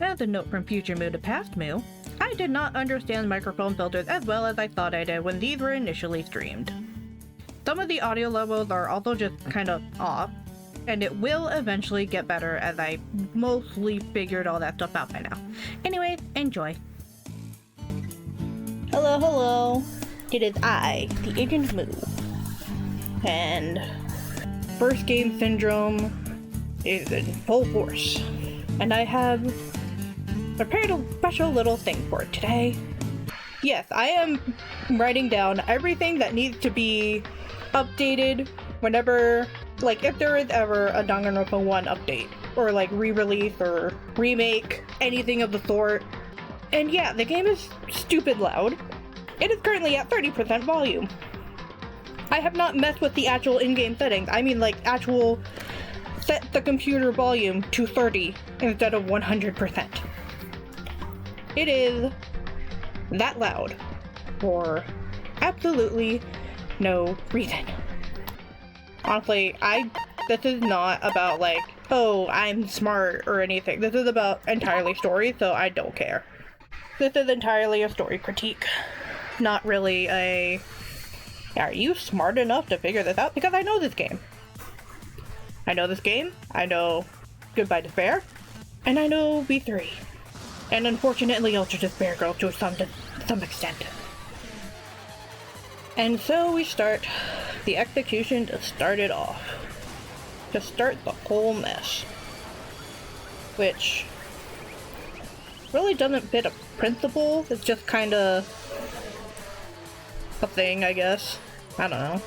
As a note from Future Moo to Past Moo, I did not understand microphone filters as well as I thought I did when these were initially streamed. Some of the audio levels are also just kind of off, and it will eventually get better as I mostly figured all that stuff out by now. Anyways, enjoy. Hello, hello. It is I, the Agent Moo. And first game syndrome is in full force. And I have prepared a special little thing for it today. Yes, I am writing down everything that needs to be updated whenever, like, if there is ever a Danganronpa 1 update, or like re-release or remake, anything of the sort. And yeah, the game is stupid loud. It is currently at 30% volume. I have not messed with the actual in-game settings. I mean, like, actual set the computer volume to 30 instead of 100%. It is that loud for absolutely no reason. Honestly, this is not about like, oh, I'm smart or anything. This is about entirely story, so I don't care. This is entirely a story critique. Not really a, are you smart enough to figure this out? Because I know this game. I know this game, I know Goodbye Despair, and I know V3. And unfortunately Ultra Despair Girl to some extent. And so we start the execution to start it off. To start the whole mess. Which really doesn't fit a principle, it's just kinda a thing, I guess. I don't know.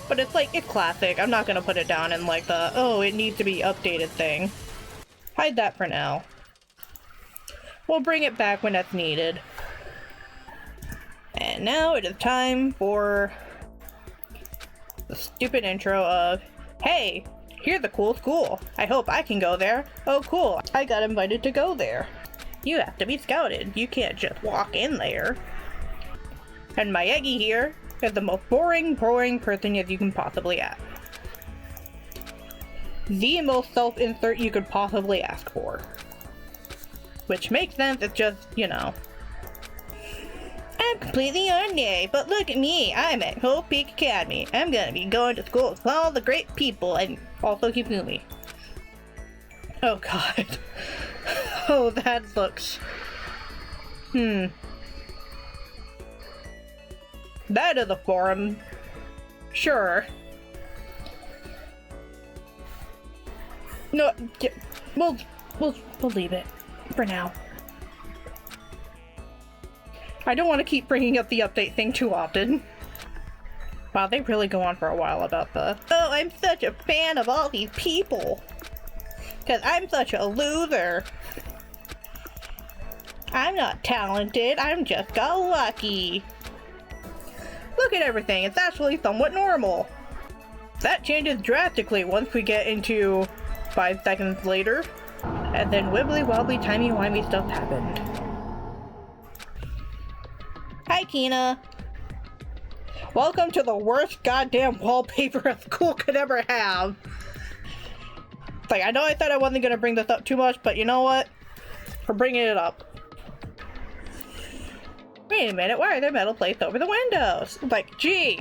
But it's like, it's classic. I'm not gonna put it down in like the, oh, it needs to be updated thing. Hide that for now. We'll bring it back when that's needed. And now it is time for the stupid intro of, hey, here's a cool school. I hope I can go there. Oh cool, I got invited to go there. You have to be scouted. You can't just walk in there. And Mayegi here is the most boring person as you can possibly ask. The most self-insert you could possibly ask for. Which makes sense, it's just, you know. I'm completely ordinary, but look at me, I'm at Hope Peak Academy. I'm gonna be going to school with all the great people and also Hifumi. Oh god. Oh, that looks... That is a forum. Sure. No, we'll leave it for now. I don't want to keep bringing up the update thing too often. Wow, they really go on for a while about the, oh, I'm such a fan of all these people. Because I'm such a loser. I'm not talented, I'm just got lucky. Look at everything, it's actually somewhat normal. That changes drastically once we get into 5 seconds later. And then wibbly wobbly timey wimey stuff happened. Hi Tina! Welcome to the worst goddamn wallpaper a school could ever have. Like, I know I said I wasn't gonna bring this up too much, but you know what? We're bringing it up. Wait a minute, why are there metal plates over the windows? Like, gee!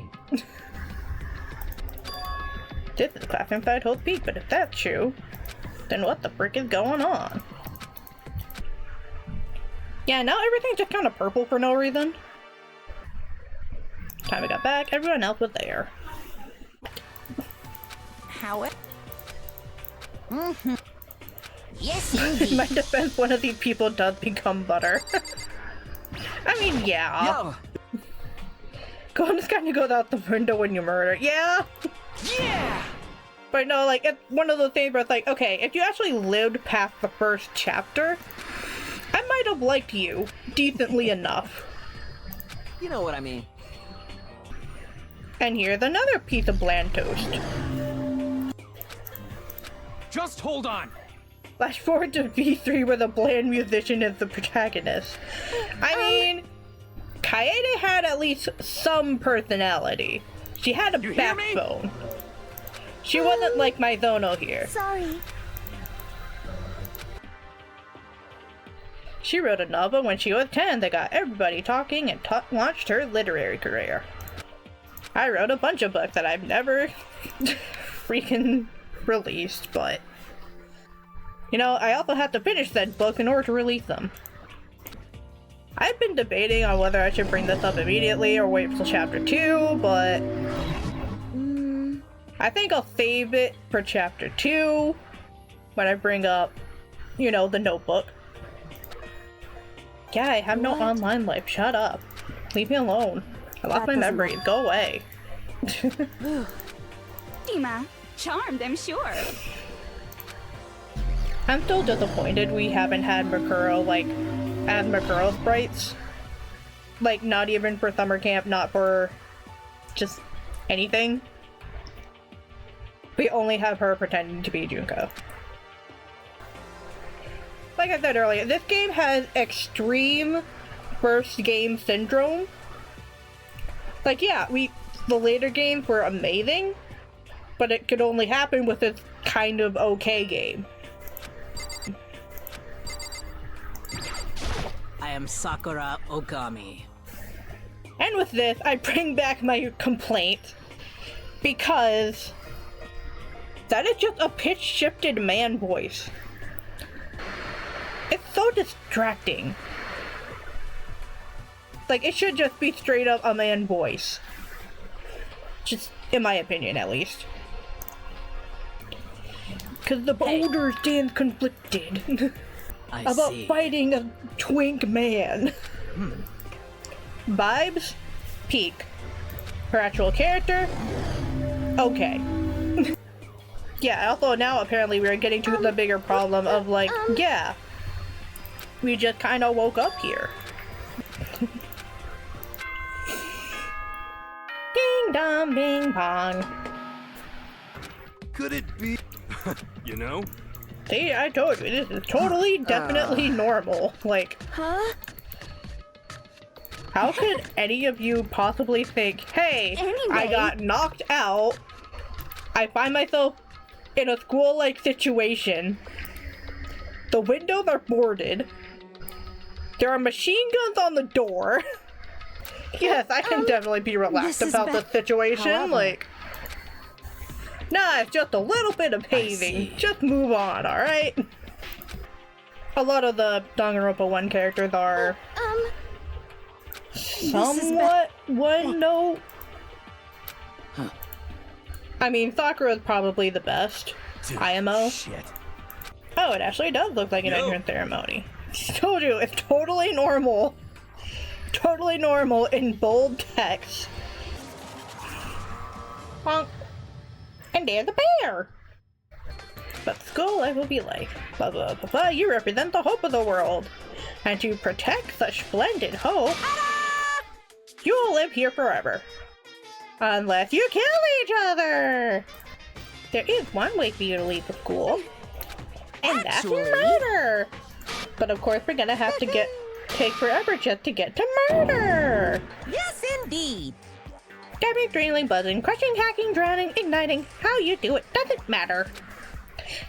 This is class inside Hope Peak, but if that's true, then what the frick is going on? Yeah, now everything's just kind of purple for no reason. Time we got back, everyone else was there. How it? Yes, indeed. In my defense, one of these people does become butter. I mean, yeah. Yo. Just kind of goes out the window when you murder. Yeah. Yeah. But no, like, it's one of those things where it's like, okay, if you actually lived past the first chapter, I might have liked you decently enough. You know what I mean. And here's another piece of bland toast. Just hold on. Flash forward to V3 where the bland musician is the protagonist. I mean, Kaede had at least some personality. She had a backbone. She wasn't like Mizono here. Sorry. She wrote a novel when she was 10 that got everybody talking and launched her literary career. I wrote a bunch of books that I've never freaking released, but you know, I also have to finish that book in order to release them. I've been debating on whether I should bring this up immediately or wait till chapter 2, but I think I'll save it for chapter 2 when I bring up, you know, the notebook. Yeah, I have no online life. Shut up. Leave me alone. I lost my memories. Go away. Dima, charmed, I'm sure. I'm still disappointed we haven't had Makuro, like, as Makuro sprites. Like, not even for summer camp, not for just anything. We only have her pretending to be Junko. Like I said earlier, this game has extreme first game syndrome. Like, yeah, the later games were amazing, but it could only happen with this kind of okay game. I am Sakura Ogami. And with this, I bring back my complaint, because that is just a pitch-shifted man voice. It's so distracting. Like, it should just be straight up a man voice. Just, in my opinion, at least. Because the older stands conflicted about fighting a twink man. Vibes? Peak. Her actual character? Okay. Yeah, although now apparently we're getting to the bigger problem of like, yeah, we just kind of woke up here. Ding dong, bing bong. Could it be? You know? See, I told you, this is totally, definitely normal. Like, Huh? how could any of you possibly think, hey, I got knocked out, I find myself in a school-like situation, the windows are boarded, there are machine guns on the door. Yes, I can definitely be relaxed about the situation. However, like, nah, it's just a little bit of paving. Just move on, alright? A lot of the Danganronpa 1 characters are somewhat one note. I mean, Sakura is probably the best. Dude, IMO. shit. Oh, it actually does look like an entrance ceremony. Told you, it's totally normal. Totally normal in bold text. Honk. And there's a bear! But school life will be life. Blah blah blah blah. You represent the hope of the world. And to protect such splendid hope, you will live here forever. Unless you kill each other! There is one way for you to leave the school. And that's murder! But of course we're gonna have to take forever just to get to murder! Yes, indeed. Stabbing, draining, buzzing, crushing, hacking, drowning, igniting. How you do it doesn't matter.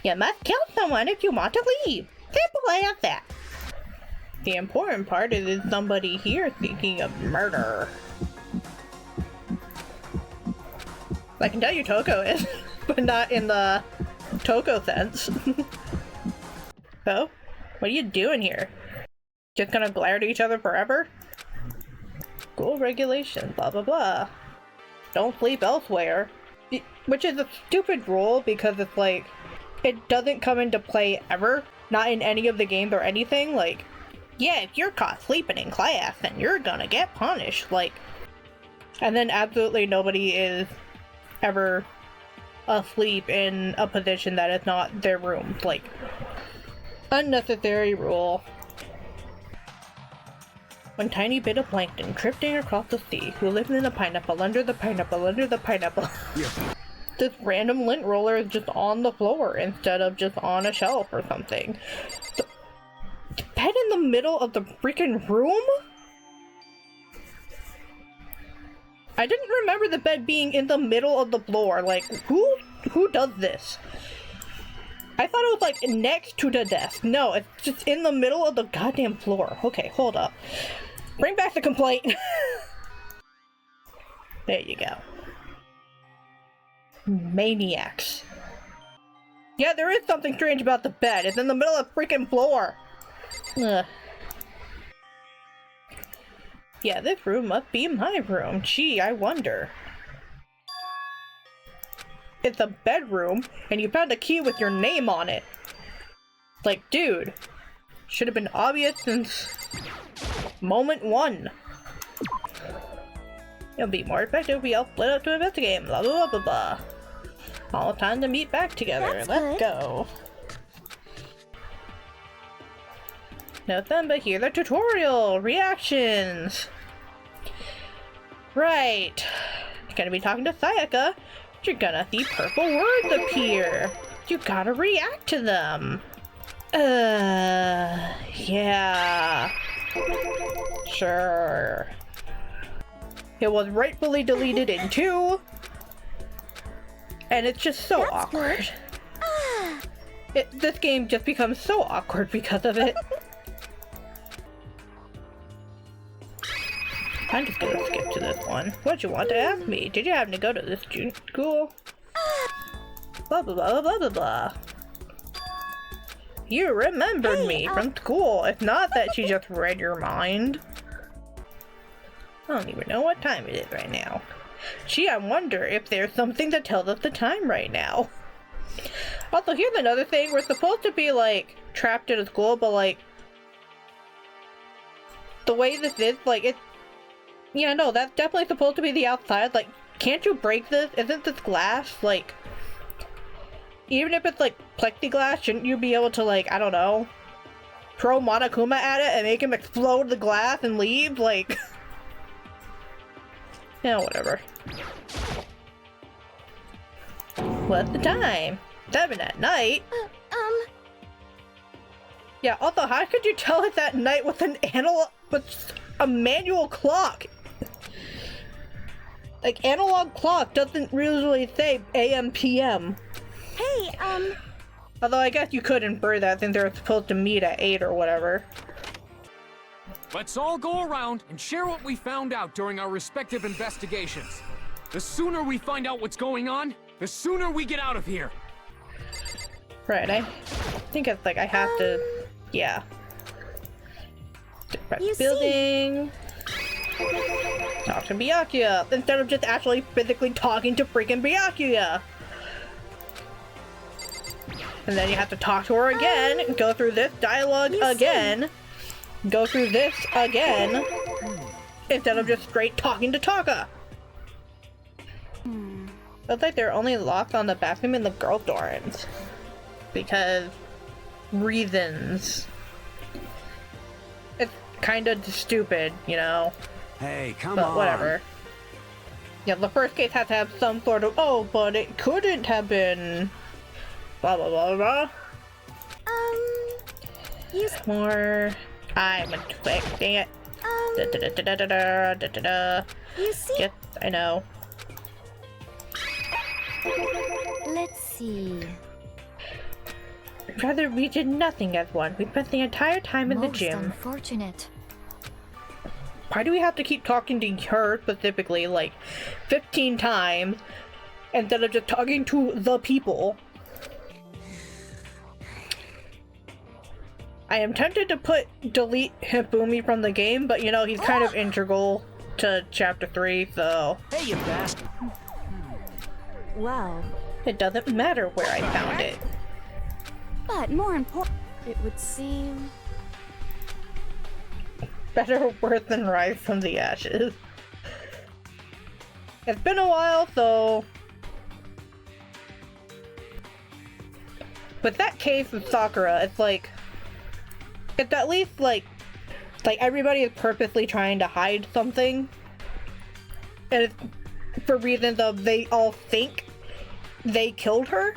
You must kill someone if you want to leave. Simple as that. The important part is somebody here thinking of murder. I can tell you Toko is, but not in the Toko sense. So, what are you doing here? Just gonna glare at each other forever? School regulations, blah blah blah. Don't sleep elsewhere. Which is a stupid rule because it's like, it doesn't come into play ever. Not in any of the games or anything. Like, yeah, if you're caught sleeping in class, then you're gonna get punished. Like, and then absolutely nobody is ever asleep in a position that is not their room. Like, unnecessary rule. One tiny bit of plankton drifting across the sea, who lives in a pineapple under the pineapple under the pineapple. Yeah. This random lint roller is just on the floor instead of just on a shelf or something. The bed in the middle of the freaking room? I didn't remember the bed being in the middle of the floor. Like, who does this? I thought it was like next to the desk. No, it's just in the middle of the goddamn floor. Okay, hold up. Bring back the complaint. There you go. Maniacs. Yeah, there is something strange about the bed. It's in the middle of the freaking floor. Ugh. Yeah, this room must be my room. Gee, I wonder. It's a bedroom, and you found a key with your name on it. Like, dude. Should have been obvious since moment one. It'll be more effective if we all split up to investigate. Blah blah blah blah blah. All time to meet back together. Let's go. Nothing but hear the tutorial reactions. Right. You're gonna be talking to Sayaka. You're gonna see purple words appear. You gotta react to them. Yeah. Sure. It was rightfully deleted in 2. And it's just so awkward. This game just becomes so awkward because of it. I'm just gonna skip to this one. What'd you want to ask me? Did you happen to go to this school? Blah blah blah blah blah blah. You remembered me from school. It's not that she just read your mind. I don't even know what time it is right now. Gee, I wonder if there's something that tells us the time right now. Also, here's another thing. We're supposed to be, like, trapped in a school, but, like, the way this is, like, it's... Yeah, no, that's definitely supposed to be the outside. Like, can't you break this? Isn't this glass, like... Even if it's, like, plexiglass, shouldn't you be able to, like, I don't know, throw Monokuma at it and make him explode the glass and leave? Like... Yeah, whatever. What's the time? 7 at night? Yeah, also, how could you tell it's at night with an analog... with a manual clock? Like, analog clock doesn't usually say AM, PM. Hey, Although I guess you could infer that since they're supposed to meet at 8 or whatever. Let's all go around and share what we found out during our respective investigations. The sooner we find out what's going on, the sooner we get out of here. Right, I think it's like I have to... Yeah. Press building. Talk to Byakuya instead of just actually physically talking to freaking Byakuya. And then you have to talk to her again, and go through this dialogue again, go through this again, instead of just straight talking to Taka. Looks like they're only locked on the bathroom in the girls' dorms. Because... reasons. It's kinda stupid, you know? Hey, come but on. whatever. Yeah, the first case has to have some sort of, oh, but it couldn't have been... blah blah blah blah. More... I went quick, dang it. You see? Yes, I know. Let's see. Rather, we did nothing as one. We spent the entire time in the gym. Unfortunate. Why do we have to keep talking to her specifically, like, 15 times, instead of just talking to the people? I am tempted to delete Hifumi from the game, but you know, he's kind of integral to Chapter 3, so... Hey, you bastard! Well, It doesn't matter where I found it. but more important, it would seem. Better or worse than Rise from the Ashes. It's been a while, so... With that case with Sakura, it's like... It's at least like everybody is purposely trying to hide something. And it's for reasons of they all think they killed her.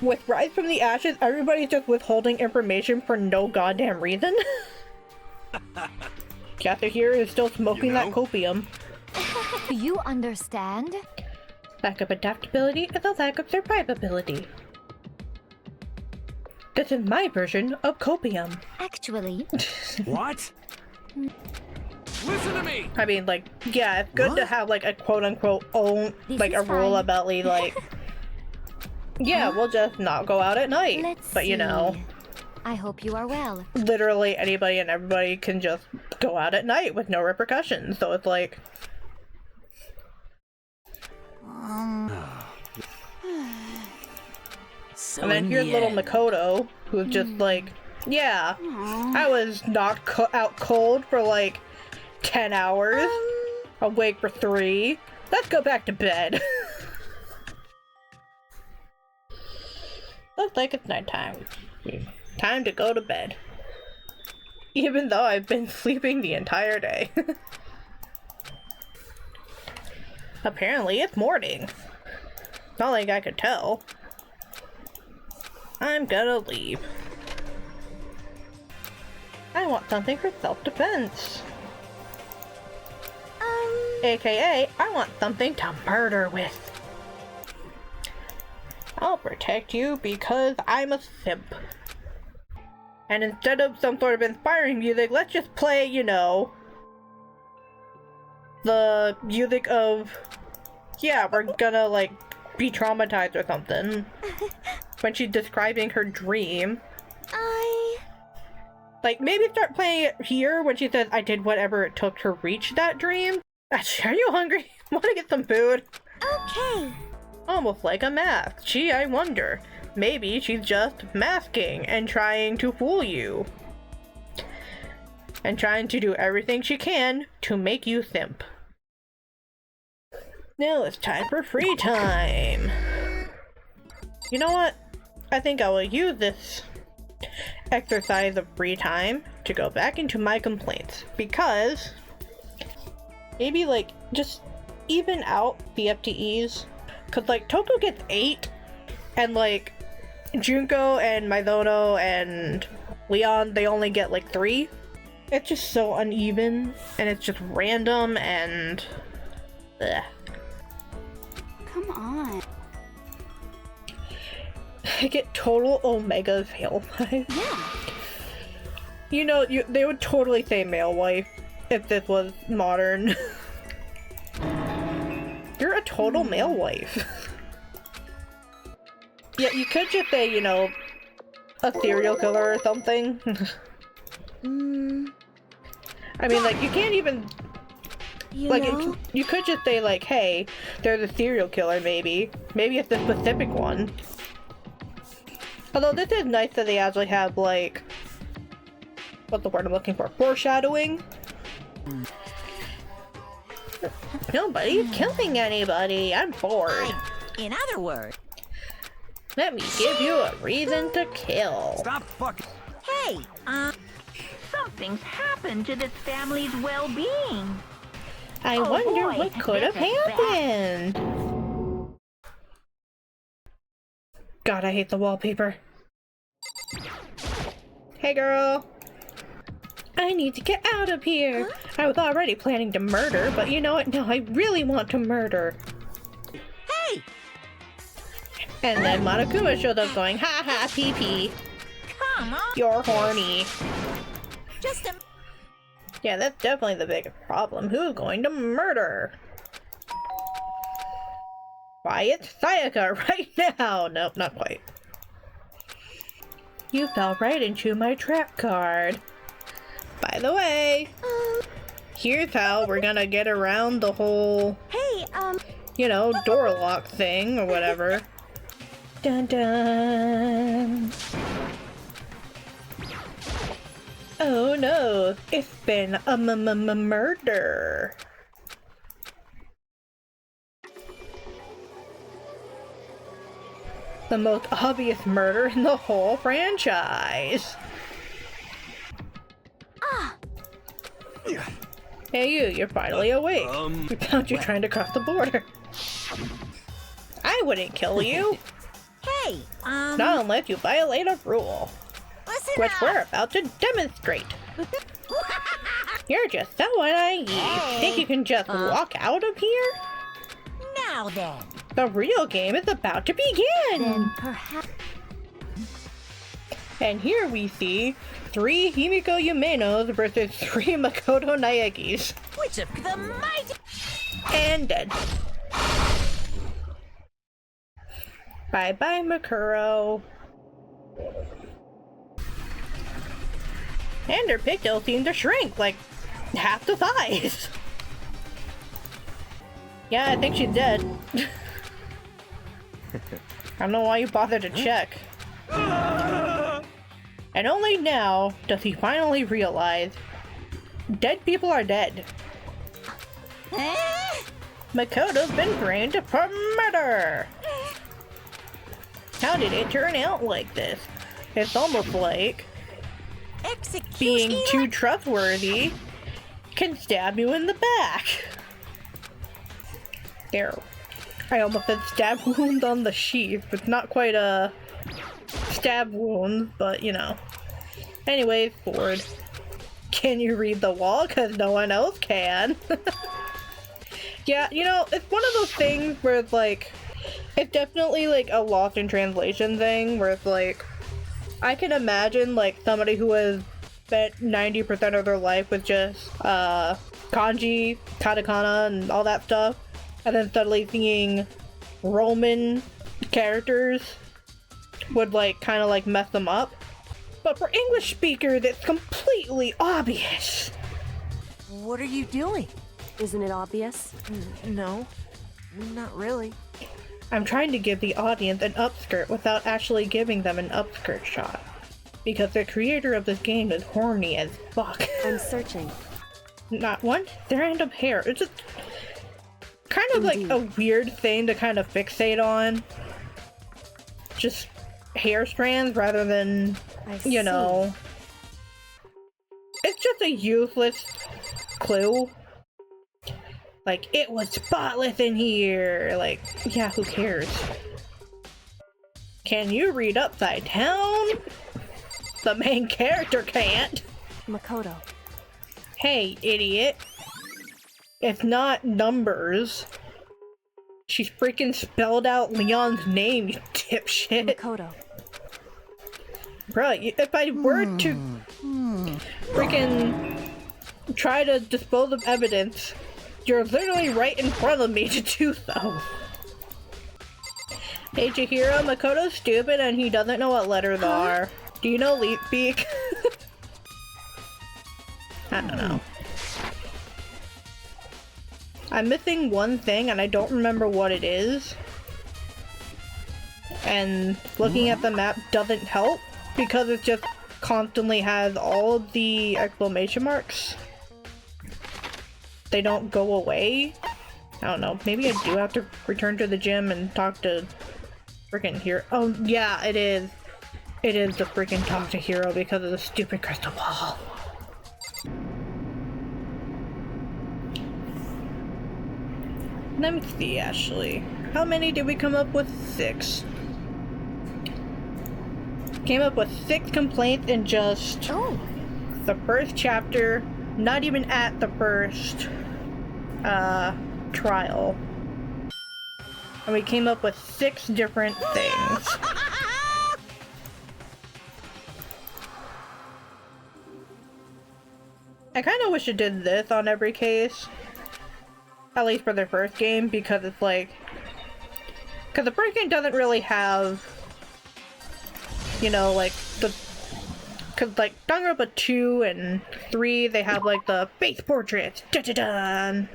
With Rise from the Ashes, everybody's just withholding information for no goddamn reason. Katha here is still smoking that copium. Do you understand? Lack of adaptability is a lack of survivability. This is my version of copium. Actually, What? Listen to me! I mean, like, yeah, it's good to have, like, a quote-unquote own, This like, a is rule fine. about, like, yeah, we'll just not go out at night. let's But, you know, see. I hope you are well. literally anybody and everybody can just go out at night with no repercussions. So it's like, So and then in here's the little end, Makoto, who's just like, yeah, I was knocked out cold for like 10 hours, awake for 3. Let's go back to bed. Looks like it's nighttime. Time to go to bed. Even though I've been sleeping the entire day. Apparently it's morning. Not like I could tell. I'm gonna leave. I want something for self-defense. AKA, I want something to murder with. I'll protect you because I'm a simp. And instead of some sort of inspiring music, let's just play, you know, the music of, yeah, we're gonna, like, be traumatized or something. When she's describing her dream. Like, maybe start playing it here when she says, I did whatever it took to reach that dream. Actually, are you hungry? Want to get some food? Okay. Almost like a mask. Gee, I wonder. Maybe she's just masking and trying to fool you. And trying to do everything she can to make you simp. Now it's time for free time. You know what? I think I will use this exercise of free time to go back into my complaints. Because maybe, like, just even out the FTEs. Cause, like, Toko gets 8, and, like, Junko and Mizono and Leon, they only get, like, 3. It's just so uneven, and it's just random, and ugh. Come on. I get total Omega fail vibes. Yeah. You know, they would totally say male wife if this was modern. You're a total male wife. Yeah, you could just say, you know, a serial killer or something. I mean, like, you can't even, You like, know? you could just say, like, hey, there's a serial killer, maybe. Maybe it's a specific one. Although this is nice that they actually have, like, what's the word I'm looking for? Foreshadowing? Nobody's killing anybody. I'm bored. in other words, Let me give you a reason to kill. Stop fucking. Hey, something's happened to this family's well-being. I Oh wonder boy, what could have this is bad. happened. God, I hate the wallpaper. Hey, girl. I need to get out of here. I was already planning to murder, but you know what? No, I really want to murder. hey, And then Monokuma shows up going, ha ha, pee pee. come on, You're horny. just a Yeah, that's definitely the biggest problem. Who's going to murder? Why, it's Sayaka right now! Nope, not quite. You fell right into my trap card. By the way, here's how we're gonna get around the whole, Hey, you know, door lock thing or whatever. Dun dun! Oh no, it's been a murder. The most obvious murder in the whole franchise. Hey you're finally awake. We found you trying to cross the border. I wouldn't kill you. hey, Not unless you violate a rule. listen Which up. we're about to demonstrate. You're just so naive. Think you can just walk out of here? Now then, The real game is about to begin! then perhaps. And here we see 3 Himiko Yumenos versus 3 Makoto Naegis. Which of the mighty... And dead. Bye-bye, Makuro. And her pigtails seem to shrink, like, half the size. Yeah, I think she's dead. I don't know why you bothered to check. And only now does he finally realize dead people are dead. Makoto's been framed for murder! How did it turn out like this? It's almost like being too trustworthy can stab you in the back. There. I almost said stab wound on the sheath. It's not quite a stab wound, but you know. Anyways, Ford. Can you read the wall? Because no one else can. Yeah, you know, it's one of those things where it's like, it's definitely like a lost in translation thing, where it's like, I can imagine like somebody who has spent 90% of their life with just kanji, katakana, and all that stuff, and then suddenly seeing Roman characters would like kind of like mess them up. But for English speakers, it's completely obvious. What are you doing? Isn't it obvious? No, not really. I'm trying to give the audience an upskirt without actually giving them an upskirt shot. Because the creator of this game is horny as fuck. I'm searching. Not one strand of hair. It's just kind of like a weird thing to kind of fixate on. Just hair strands rather than, you know. It's just a useless clue. Like, it was spotless in here. Like, yeah, who cares? Can you read upside down? The main character can't. Makoto. Hey, idiot. It's not numbers. She's freaking spelled out Leon's name, you dipshit. Makoto. Bruh, if I were to freaking try to dispose of evidence, you're literally right in front of me to do so. Hey Chihiro, Makoto's stupid and he doesn't know what letters are. Do you know leap speak? I don't know. I'm missing one thing and I don't remember what it is. And looking at the map doesn't help because it just constantly has all of the exclamation marks. They don't go away. I don't know. Maybe I do have to return to the gym and talk to freaking Hero. Oh yeah, it is. It is the freaking talk to Hero because of the stupid crystal ball. Let me see, Ashley. How many did we come up with? 6. Came up with 6 complaints in just the first chapter. Not even at the first trial. And we came up with 6 different things. I kind of wish it did this on every case. At least for the first game, because it's like... Because the first game doesn't really have... You know, like, the... Because, like, Danganronpa 2 and 3, they have, like, the face portraits. Da-da-da!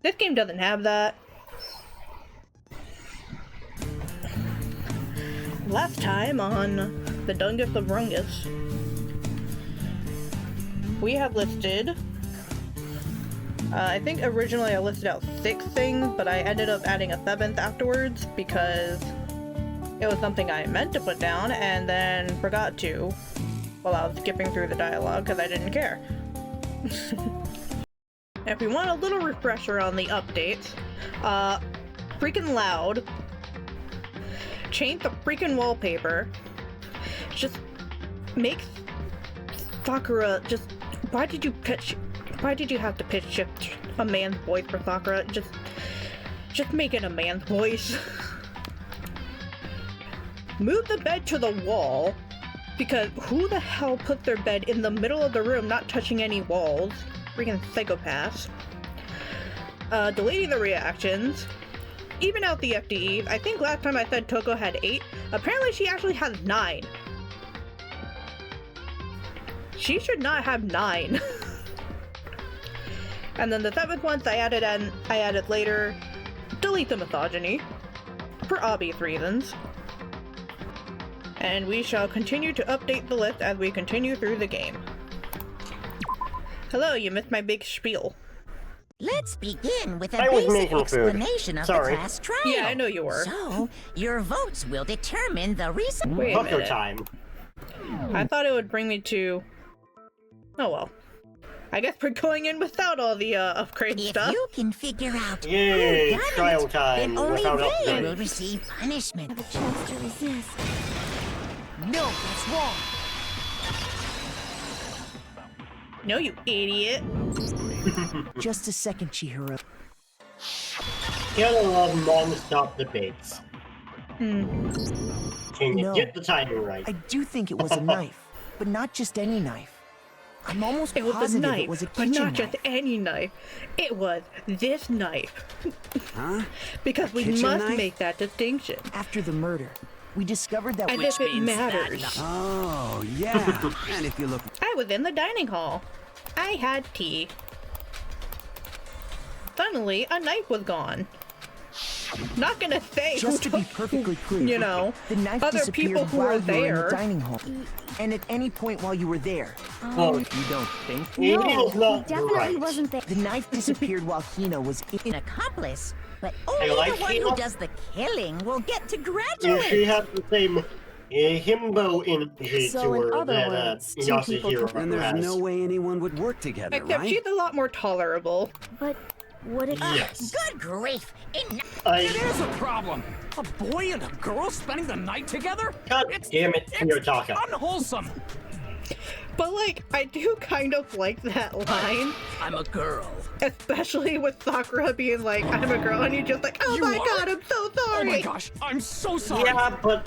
This game doesn't have that. Last time on the Dungus of Rungus, we have listed... I think originally I listed out 6 things, but I ended up adding a 7th afterwards because it was something I meant to put down and then forgot to while I was skipping through the dialogue because I didn't care. If we want a little refresher on the updates, freaking loud, change the freaking wallpaper, just makes Sakura just, why did you have to pitch shift a man's voice for Sakura? Just make it a man's voice. Move the bed to the wall Because who the hell put their bed in the middle of the room, not touching any walls? Freaking psychopaths. Deleting the reactions. Even out the FTEs. I think last time I said Toko had 8. Apparently she actually has 9. She should not have 9. And then the 7th ones I added later. Delete the misogyny. For obvious reasons. And we shall continue to update the list as we continue through the game. Hello, you missed my big spiel. Let's begin with a I was basic making food. explanation of Sorry. the class trial. Yeah, I know you were. So, your votes will determine the reason. Wait a Toko minute. time. I thought it would bring me to... Oh well. I guess we're going in without all the upgrade If stuff. you can figure out Yay, who done trial it, time then only without they upgrades. will receive punishment. Have a chance to resist. No, that's wrong. No, you idiot. Just a second, Chihiro. Gotta love non-stop debates. Can you No. get the timing right? I do think it was a knife, but not just any knife. I'm almost It was a positive knife, it was a but kitchen not knife. just any knife. It was this knife. Huh? Because we kitchen must knife? make that distinction. After the murder, we discovered that As if it matters. Oh, yeah. And if you look... I was in the dining hall. I had tea. Suddenly, a knife was gone. Not gonna say Just to who be took- perfectly clear, you know, the knife other disappeared people who while were you were in there. the dining hall. And at any point while you were there, Oh, you don't think? it No, is he not definitely right. wasn't there. The knife disappeared while Hina was in. An accomplice, but only like the one Hina. who does the killing will get to And graduate. she has the same himbo energy So to in her other that words, two people Yasuhiro And there's has. no way anyone would work together, Except right? she's a lot more tolerable. But what if... Yes. Good grief! Enough. It I is a problem. A boy and a girl spending the night together? God damn it, Yotaka. Unwholesome. But like, I do kind of like that line. I'm a girl. Especially with Sakura being like, I'm a girl, and you're just like, oh You my are? god, I'm so sorry! Oh my gosh, I'm so sorry. Yeah, but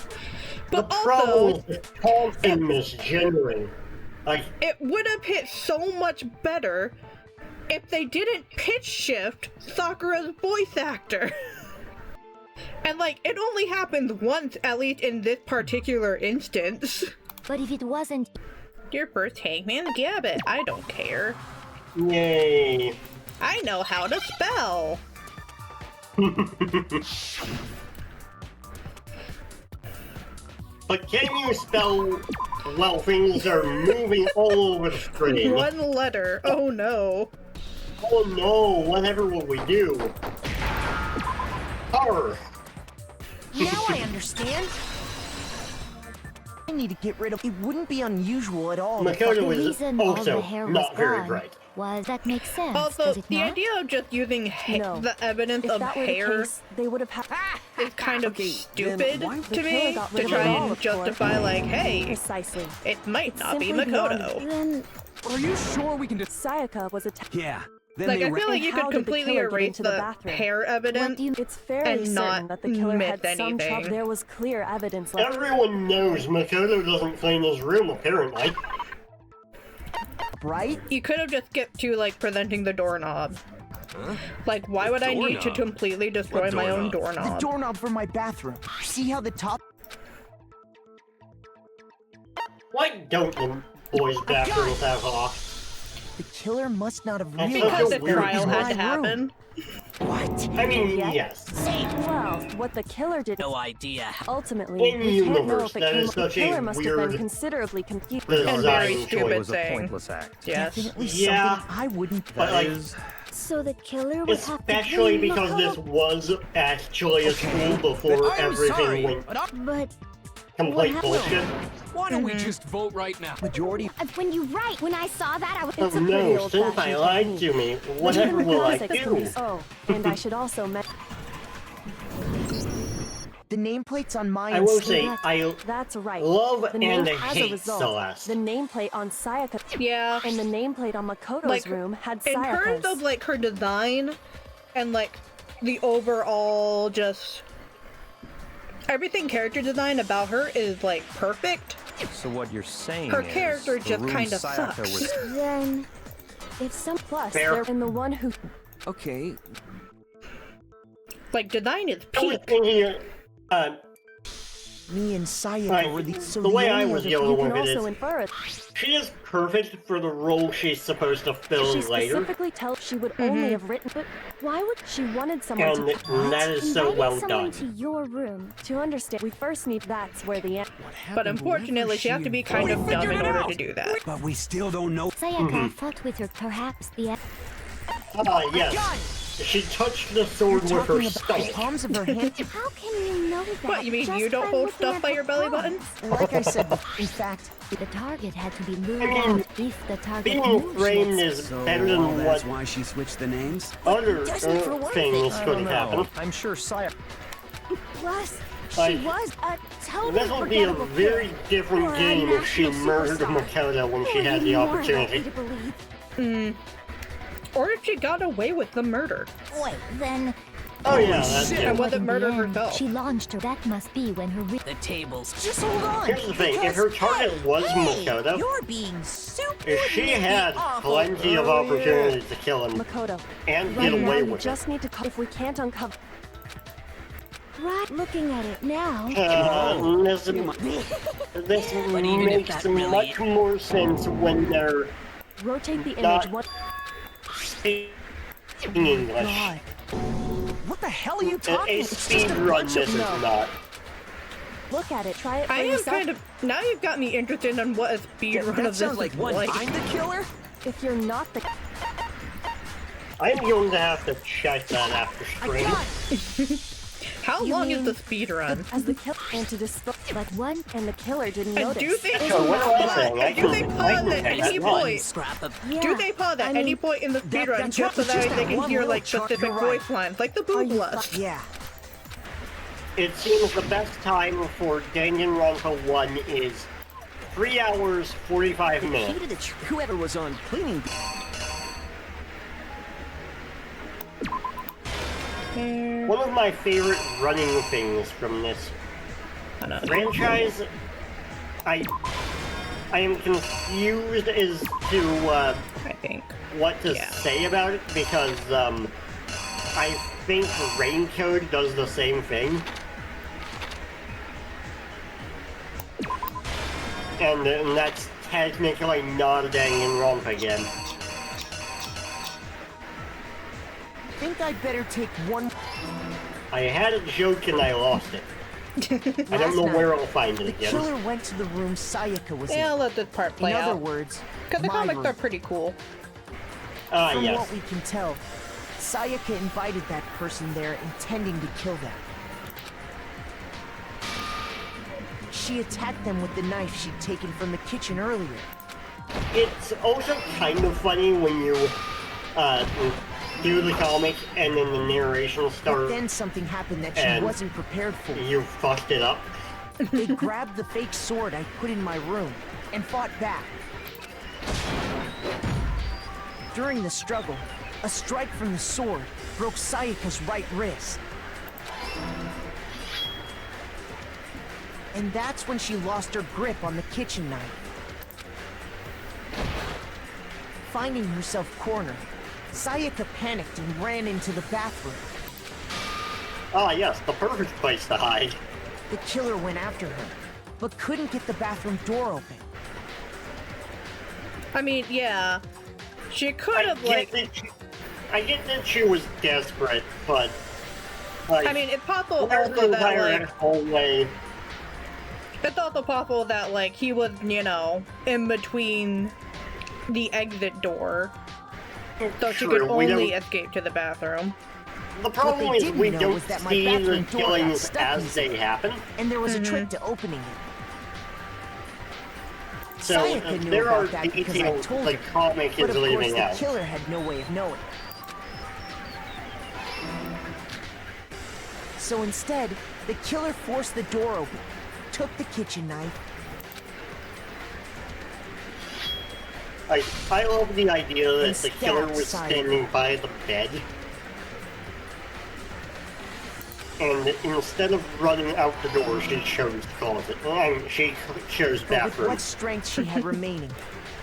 the But problem also, is the constant misgendering. Like, it would have hit so much better if they didn't pitch shift Sakura's voice actor. And like, it only happens once, at least in this particular instance. But if it wasn't... Your first hangman gabbit, I don't care. yay. I know how to spell. But can you spell while things are moving all over the screen? One letter, oh no. Oh no, whatever will we do? Horror. Now I understand. I need to get rid of. It wouldn't be unusual at all. if I- Makoto The is reason all the also hair was not very gone bright. was... That makes sense, Also, does it the not? idea of just using No. the evidence If of that were hair the case, they would have had... is kind of Okay, stupid then why- to The me, killer got to rid of try it all, and of justify course. like, hey, Precisely. it might not be simply beyond- Makoto. Then... Are you sure we can just... Sayaka was attacked. Yeah. Then Like, they I feel like you How could did the completely killer get erase into the the bathroom? hair What evidence do you... It's fairly and certain not that the killer miss had some anything. trouble. There was clear evidence like... Everyone knows Makoto doesn't clean his room, apparently. Right? You could have just skipped to, like, presenting the doorknob. Like, why would I need to doorknob? completely destroy What my own doorknob? The doorknob? doorknob for my bathroom. See how the top? Why don't the boys' bathrooms have hawks? The killer must not have That's realized Because so the weird. trial it was had to my room. happen. What? I mean, Yet? yes. Well, what the killer did... No idea. Ultimately, In we can't know universe, if it that came... is The such a killer must have weird been considerably confused. And very Design stupid choice. was a thing. pointless act. Yes. Definitely Yeah. something I wouldn't. But like, So the killer would have to especially blame because this Makoto? was actually a school before I'm everything sorry, went but But... complete what bullshit. why don't we just vote right now? Majority. When you write, when I saw that, I was... Oh It's a pretty no, old-fashioned Senpai lied to me. Whatever will I do? Oh, and I should also mention... The nameplates on my I will and say, Slate- I That's right. love The name, and as a hate result, Celeste. the nameplate on Sayaka Yeah. and the nameplate on Makoto's Like, room had in terms Sayaka's. of, like, her design and, like, the overall just everything character design about her is like perfect. So what you're saying Her is character the just room kind of Sayaka sucks. was... Then, if some plus, Fair. they're in the one who. Okay, Like, design is I was peak. thinking, Me and Sayaka Right, were the. So the way I only was other dealing You with can it also is, infer it. she is perfect for the role she's supposed to fill She later, specifically tells she would only have written, but why would she wanted someone and to that is so Inviting well someone done. to your room. to understand? We first need that's where the end. But unfortunately, she has to be kind of dumb in order to do that. but we still don't know. Sayaka fought with her, perhaps the Ah, yes. She touched the sword with her Talking about the stomach. palms of her hand. How can you know that? What, you mean just you don't by hold looking stuff at by the your belly button? palms? Like I said, in fact, The target had to be moved Being- out if the target Being moves. framed is So better than that's what why she switched the names? other doesn't for one things I could don't happen. know. I'm sure Sayaka... Plus, Like, she was a totally This would be a forgettable very kid. different Or a game if she national murdered superstar. Makoto when she Or had the even more opportunity. likely to believe. Or if she got away with the murder. Wait, then Oh yeah, that's And it. wasn't murdered in the end, herself. She launched her. That must be when her The tables. Just hold on. Here's the thing, if her target was Makoto, You're being super. if she had plenty of opportunities to kill him Makoto. and Right get now, away you with it, just need to. If we can't uncover. right looking at it now. this makes much more sense when they're Rotate the Not- image. What? speaking English. God. What the hell are you A talking? It's just a speedrun bunch this of is no. not. Look at it. Try it for I am yourself. kind of... Now you've got me interested in what a speedrun That of this sounds like is one. like. I'm the killer. If you're not the. I'm going to have to check that after stream. How You long is mean the speedrun? As the killer and to dispel, But one and the killer didn't And notice. do they So what am I saying? I do they can pause at take any that run. point? Scrap of. yeah. Do they pause at I any mean, point in the speedrun that's just so right, that just they that can one hear little like chunk, specific you're right. voice lines, like the Are boob you lust? Yeah. It seems the best time for Danganronpa 1 is 3 hours, 45 minutes. Whoever was on cleaning. One of my favorite running things from this franchise, I am confused as to I think. what to Yeah. say about it because I think Raincode does the same thing. And that's technically not a Danganronpa game. I think I'd better take one. I had a joke and I lost it. I don't know where I'll find it The again. killer went to the room Sayaka was Yeah, I'll in. let this part play In other out. words, Because the my comics room. are pretty cool. Ah, From yes. what we can tell, Sayaka invited that person there intending to kill them. She attacked them with the knife she'd taken from the kitchen earlier. It's also kind of funny when you do the comic and then the narration But starts. then something happened that she and wasn't prepared for. You fucked it up. They grabbed the fake sword I put in my room and fought back. During the struggle, a strike from the sword broke Sayaka's right wrist. And that's when she lost her grip on the kitchen knife. Finding herself cornered, Sayaka panicked and ran into the bathroom. Ah, yes, the perfect place to hide. The killer went after her, but couldn't get the bathroom door open. I mean, yeah. She could have, like... I get that she was desperate, but... Like, I mean, it's possible where's also the that, entire like... hallway? It's also possible that, like, he was, you know, in between the exit door. So she could True, we only don't- escape to the bathroom. The problem What they is didn't we know don't was that my see the bathroom door got killings stuck as easily. they happen. And there was a trick to opening it. So Sayaka knew there are about that because I details told the her. comic But is of course, leaving the out. killer had no way of knowing. So instead, the killer forced the door open, took the kitchen knife. I love the idea that And the killer was stabbed Sayaka. standing by the bed. and instead of running out the door, she chose closet. And she chose But with bathroom. what strength she had remaining,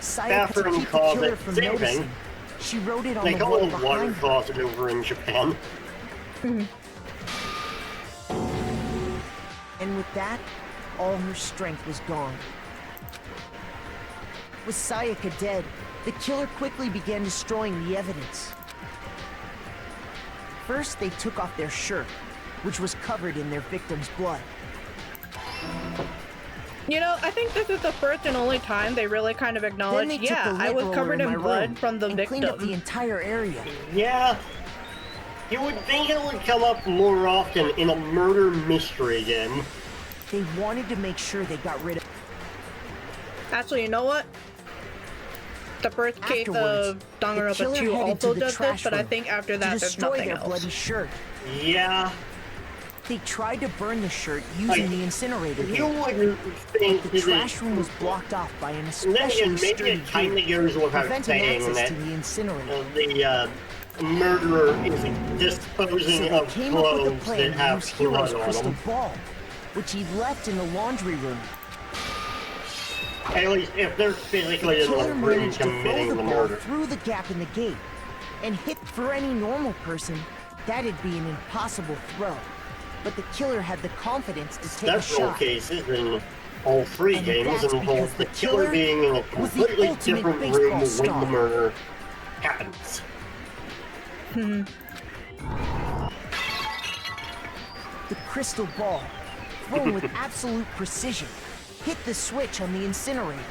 Sayaka, to Bathroom keep the killer closet from saving. noticing, she wrote it on They the call wall it water behind her. closet over in Japan. And with that, all her strength was gone. With Sayaka dead, the killer quickly began destroying the evidence. First, they took off their shirt, which was covered in their victim's blood. You know, I think this is the first and only time they really kind of Then acknowledge, they took yeah, the I lint was roller covered in in my blood room from the and cleaned up the victim. entire area. Yeah. You would think it would come up more often in a murder mystery game. They wanted to make sure they got rid of. Actually, you know what? The first case Afterwards, of the Danganronpa killer 2 headed to also the does this, trash but I room think after to that there's destroy nothing their else. bloody shirt. Yeah. They tried to burn the shirt using the incinerator You bin. wouldn't think The trash room was blocked off by an Then especially again, maybe sturdy it kind of gate, goes without preventing saying access that to the incinerator. the murderer is disposing So they of came up with a clothes that plan to use have Hero's blood on crystal them. ball, which he left in the laundry room. At least if they're physically in the Killer room managed to throw committing the the ball murder. through the gap in the gate, and hit for any normal person, that'd be an impossible throw. But the killer had the confidence to take a Several shot. cases in all three And games that's involve because the the killer killer being in a was the completely ultimate different baseball room when star. the murder happens. The crystal ball, thrown with absolute precision, hit the switch on the incinerator.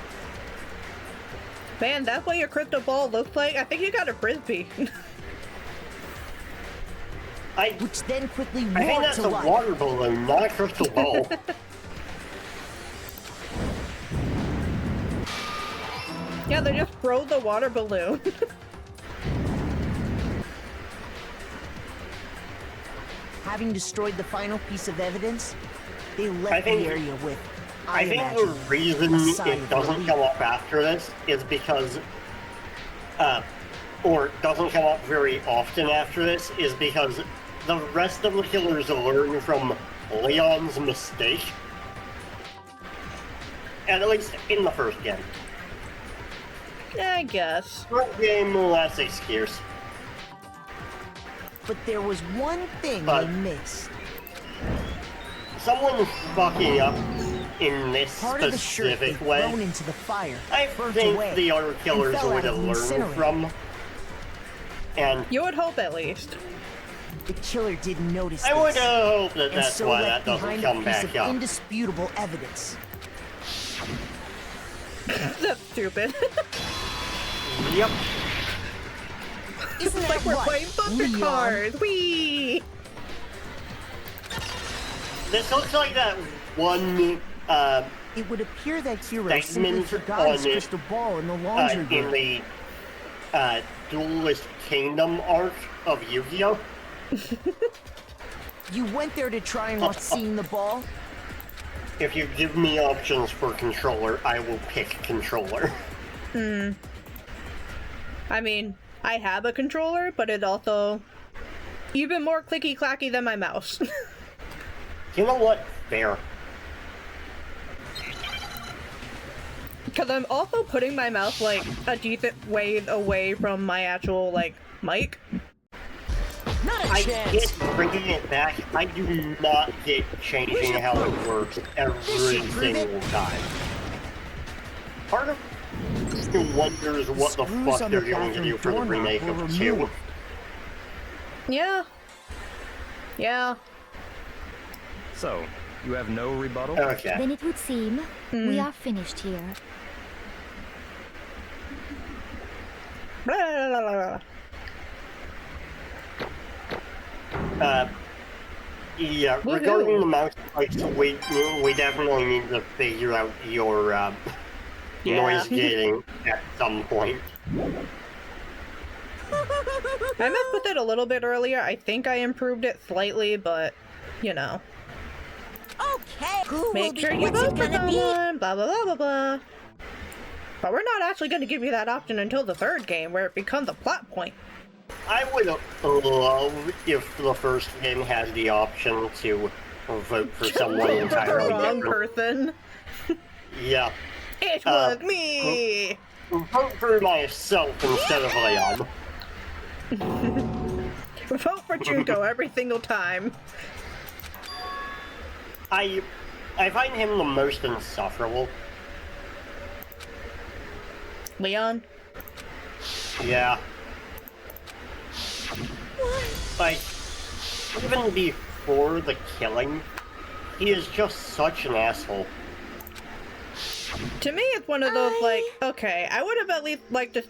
Man, that's what your crystal ball looks like? I think you got a frisbee. Which then quickly I think roared that's to a life. water balloon, not a crystal ball. Yeah, they just throw the water balloon. Having destroyed the final piece of evidence, they I left think- the area with, I think imagine, the reason a sigh it of doesn't relief. come up after this is because, or doesn't come up very often after this, is because the rest of the killers learn from Leon's mistake. At least in the first game. Yeah, I guess. First game, less excuse. But there was one thing But- they missed. Someone fucking up in this Part of the shirt specific they'd way, thrown into the fire, I burnt think away, the other and killers fell would out have of the learned incinerator. from. And You would hope at least. The killer didn't notice I would this, hope that and that's so why left that doesn't behind come a piece back of up. indisputable evidence. That's stupid. Yep. Isn't Like that we're right, playing bunker Leon? cards. Whee! This looks like that one It would appear that Hero simply segment forgot his on it, crystal ball in the laundry in room. the Duelist Kingdom arc of Yu-Gi-Oh! You went there to try and watch seeing the ball? If you give me options for controller, I will pick controller. I mean, I have a controller, but it's also even more clicky-clacky than my mouse. You know what? Fair. Because I'm also putting my mouse, like, a decent way away from my actual, like, mic. Not a I chance! get bringing it back. I do not get changing how it works every single time. Part of me wonders what the Screws fuck on they're the going to do bathroom for the doorknob remake were of 2. removed. Yeah. Yeah. So, you have no rebuttal? Okay. Then it would seem we are finished here. Blah, blah, blah, blah, blah. Yeah, Woohoo. regarding the mouse spikes, we definitely need to figure out your Yeah. noise gating at some point. I messed with it a little bit earlier. I think I improved it slightly, but, you know. Okay, who will Make be sure you what's vote it for gonna be? someone, blah blah blah blah blah. But we're not actually going to give you that option until the third game, where it becomes a plot point. I would love if the first game had the option to vote for someone For the entirely wrong different. person. Yeah. It was me! Vote for myself instead of Leon. Vote for Junko every single time. I find him the most insufferable. Leon? Yeah. Like, even before the killing, he is just such an asshole. To me, it's one of those, like, okay, I would have at least liked to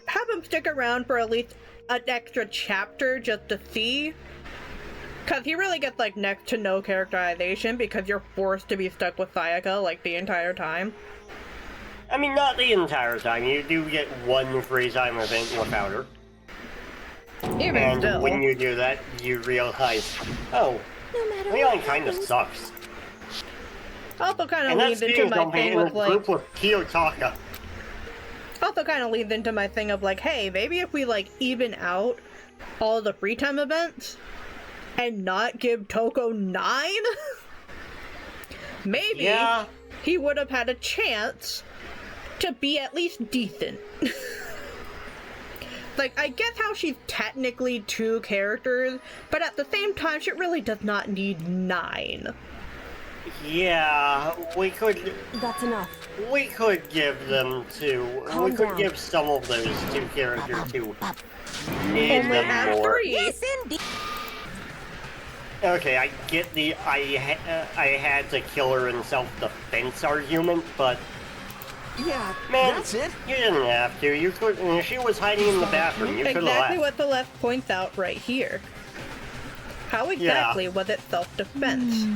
have him stick around for at least an extra chapter just to see. Because he really gets, like, next to no characterization because you're forced to be stuck with Sayaka, like, the entire time. I mean, not the entire time. You do get one free time event without her. Even and still. when you do that, you realize, oh, Leon kind of sucks. Also kind of And leads that's into being my something thing in a with, like... group with Kiyotaka. Also kind of leads into my thing of, like, hey, maybe if we, like, even out all the free time events and not give Toko 9, maybe he would have had a chance to be at least decent. Like, I guess how she's technically 2 characters, but at the same time, she really does not need 9. Yeah, we could... That's enough. We could give them to... Calm we could down. give some of those 2 characters to need Only them have more. 3. Yes, indeed. Okay, I get the I had to kill her in self-defense argument, but... Yeah, Man, that's it. you didn't have to. You could... She was hiding in the bathroom. You could have Exactly left. what the left points out right here. How exactly was it self-defense?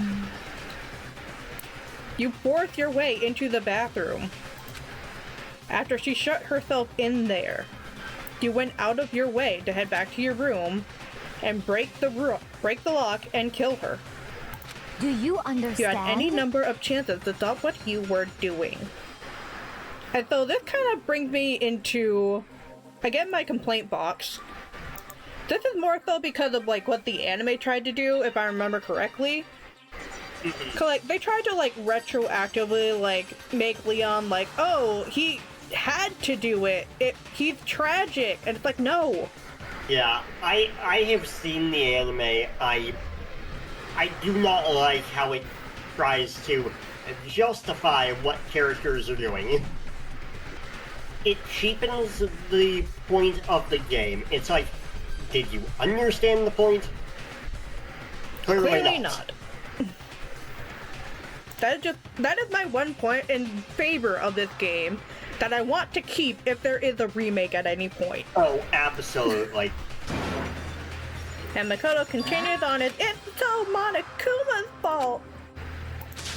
You forced your way into the bathroom. After she shut herself in there, you went out of your way to head back to your room and break the lock and kill her. Do you understand? You had any number of chances to stop what you were doing. And so this kind of brings me into, again, my complaint box. This is more so because of, like, what the anime tried to do, if I remember correctly. Cause, like, they tried to, like, retroactively, like, make Leon, like, oh, he had to do it. He's tragic. And it's like, no. Yeah, I have seen the anime. I do not like how it tries to justify what characters are doing. It cheapens the point of the game. It's like, did you understand the point? Clearly not. That is my one point in favor of this game that I want to keep if there is a remake at any point. Oh, absolutely. And Makoto continues on it. It's so Monokuma's fault.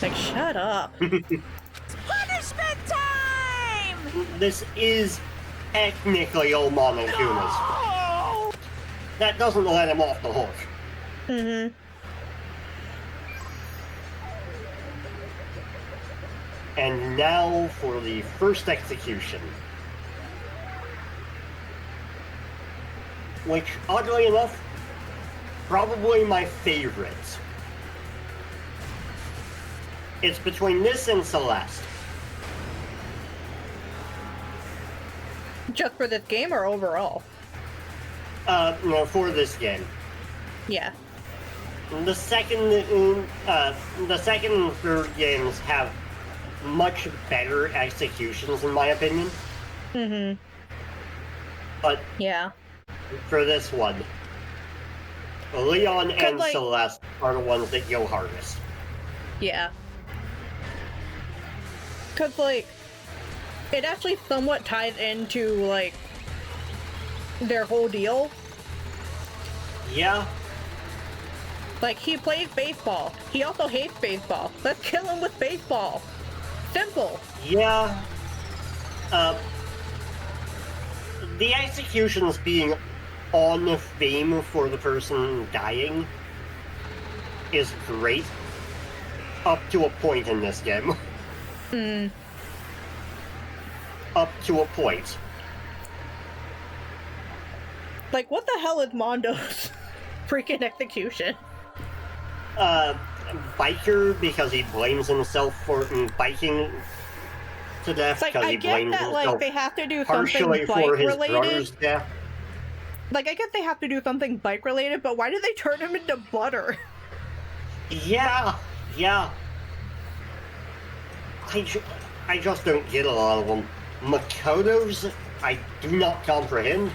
Like, shut up. Punishment time! This is technically all Monokuma's. That doesn't let him off the hook. Mm-hmm. And now for the first execution. Which, oddly enough, probably my favorite. It's between this and Celeste. Just for this game or overall? No, for this game. Yeah. The second and third games have much better executions, in my opinion. Mm-hmm. But yeah, for this one, Leon and like, Celeste are the ones that go hardest. Yeah. Cause like, it actually somewhat ties into like their whole deal. Yeah. Like, he plays baseball. He also hates baseball. Let's kill him with baseball. Simple. Yeah. The executions being on theme for the person dying is great. Up to a point in this game. Up to a point. Like, what the hell is Mondo's freaking execution? Biker, because he blames himself for biking to death, Like, because I he get blames that, like, himself they have to do partially something for his brother's bike-related. death. Like, I get they have to do something bike-related, but why did they turn him into butter? Yeah. I just don't get a lot of them. Makoto's, I do not comprehend.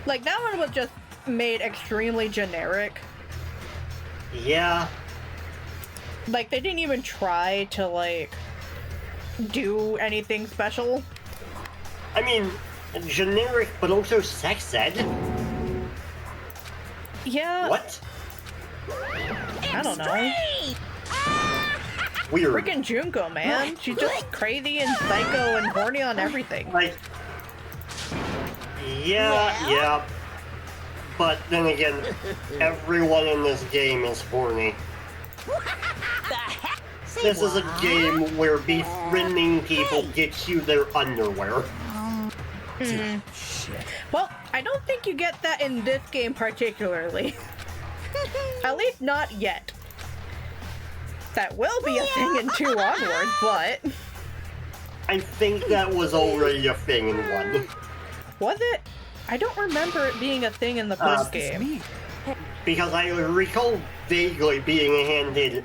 Like, that one was just made extremely generic. Yeah. Like, they didn't even try to, like, do anything special. I mean, generic, but also sex ed. Yeah. What? I don't know. Weird. Freaking Junko, man. She's just crazy and psycho and horny on everything. Like, yeah. But then again, everyone in this game is horny. This is a game where befriending people gets you their underwear. Well, I don't think you get that in this game particularly. At least not yet. That will be a thing in 2 onward, but... I think that was already a thing in 1. Was it? I don't remember it being a thing in the first game. Because I recall vaguely being handed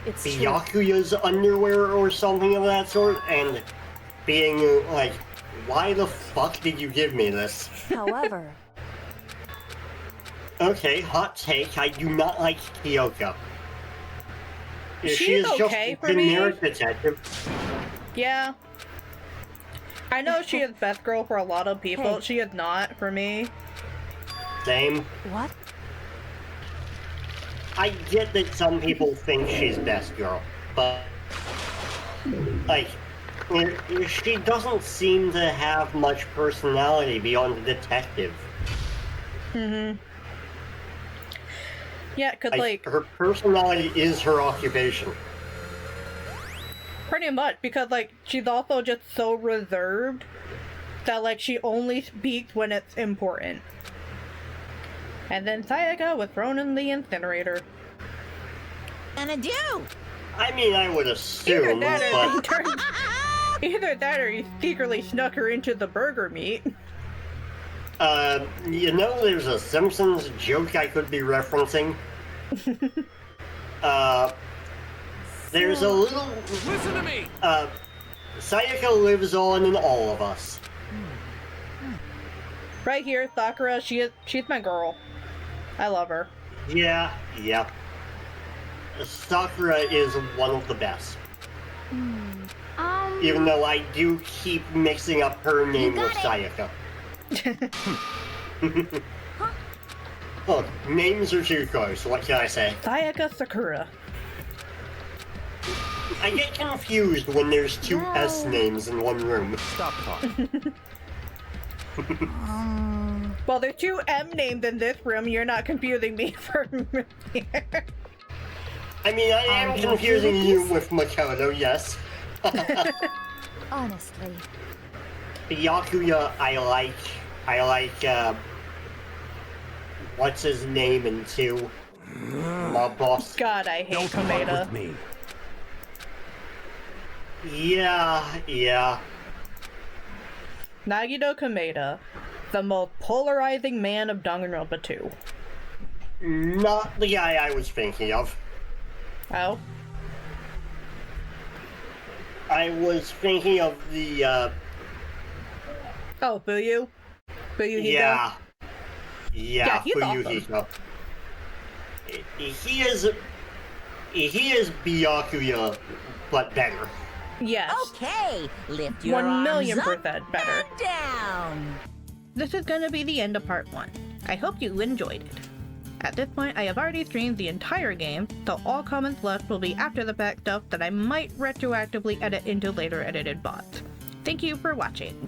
Byakuya's underwear or something of that sort, and being like, why the fuck did you give me this? However... Okay, hot take, I do not like Kyoko. She is okay just a for me. generic detective. Yeah. I know she is best girl for a lot of people. Hey. She is not for me. Same. What? I get that some people think she's best girl, but like, she doesn't seem to have much personality beyond a detective. Yeah, cause like her personality is her occupation. pretty much, because like she's also just so reserved that like she only speaks when it's important. And then Sayaka was thrown in the incinerator. Gonna do? I mean, I would assume, Either that or he secretly snuck her into the burger meat. You know, there's a Simpsons joke I could be referencing. There's a little... Listen to me! Sayaka lives on in all of us. Right here, Sakura, she's my girl. I love her. Yeah. Sakura is one of the best. Even though I do keep mixing up her name with Sayaka. Look, names are too close, what can I say? Sayaka Sakura. I get confused when there's 2 S names in one room. Stop talking. Well, there's 2 M names in this room. You're not confusing me for here. I mean, I am confusing you with Makoto, yes. Honestly. Byakuya, I like, what's his name in 2? Mob boss. God, I hate Komeda. Me. Yeah. Nagito Komeda, the most polarizing man of Danganronpa 2. Not the guy I was thinking of. Oh? I was thinking of the, Oh, Fuyu? Fuyu Yeah, he's Fuyuhiko. He is Byakuya, but better. Yes. Okay, lift your arms 1,000,000% up better. and down. This is gonna be the end of part 1. I hope you enjoyed it. At this point, I have already streamed the entire game, so all comments left will be after the fact stuff that I might retroactively edit into later edited VODs. Thank you for watching.